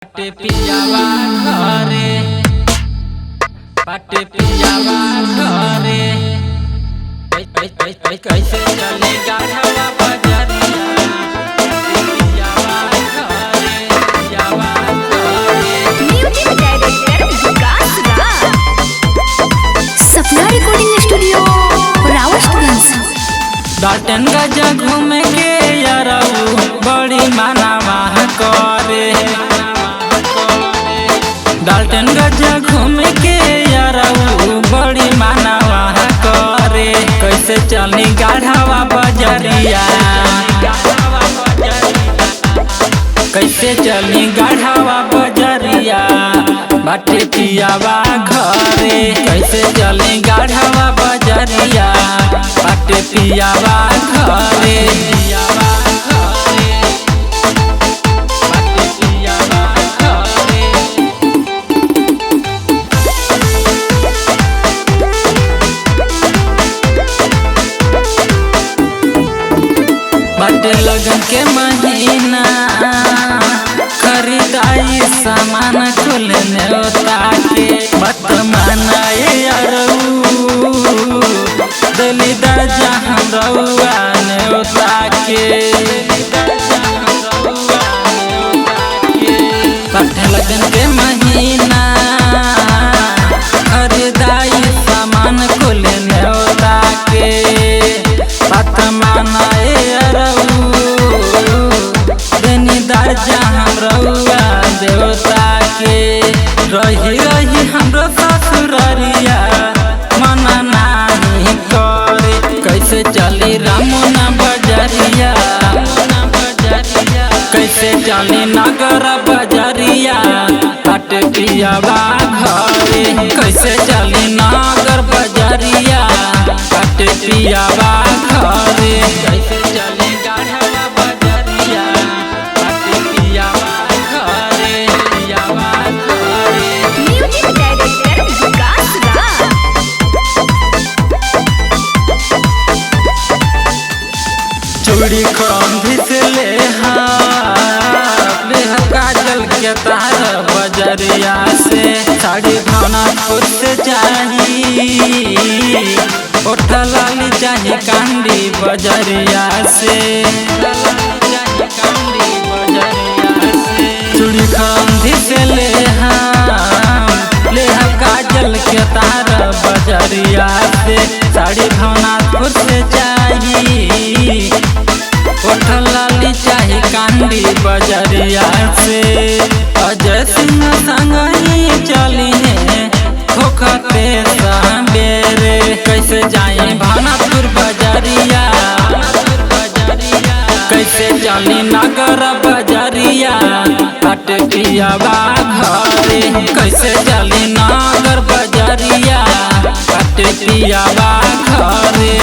पाटे पियावा घरे, पाटे पियावा घरे, कैसे चले गाढ़वा बजरिया। पाटे पियावा घरे, पियावा घरे। म्यूजिक डायरेक्टर विकास राज, सपना रिकॉर्डिंग स्टूडियो रावतगंज। डाल्टन गजा घूमे के यारऊ बड़ी मानावा करे। डाल्टन गजा घूमे के यारऊ बड़ी मानावा करे। कैसे चली गाढ़वा बजरिया, कैसे चली गाढ़वा बजरिया। बाटे पियावा घरे, कैसे चली गाढ़वा बजरिया। बाटे पियावा घरे, पियावा घरे, बाटे पियावा घरे। बाटे लगन के महीना, खरीदाई सामान खुलने ताके। मत मानाए अरऊ दली दर्जा हम रउआ ने ताके। बाटे लगन के महीना, खरीदाई सामान खुलने ताके। बात मानाए हम रउआ देवता के। रही रही हमरो ससुररिया मना नाही करे। कैसे चली रामुना बजरिया, कैसे चली नगर बजरिया। पाटे पियावा घरे, कैसे चली नगर बजरिया। पाटे पियावा घरे, कैसे चली गाढ़वा बजरिया। पाटे पियावा घरे, पियावा घरे। म्यूजिक डायरेक्टर विकास राज, चूड़ी खंभी से ले काजल के तार बजरिया से। साड़ी भावनापुर से चाहिए, ओठा लाली चाहिए कांडी बजरिया से। चूड़ी खंभी से ले काजल के तार बजरिया से। साड़ी भावनापुर से चाहिए, ओठल लाली चाही कांडी बजरिया से। अजय सिंह संग ही चली है होखते सबेरे। कैसे जाए भावनापुर बजरिया, कैसे चली नगर बजरिया। पाटे पियावा घरे, कैसे चली नगर बजरिया। पाटे पियावा घरे।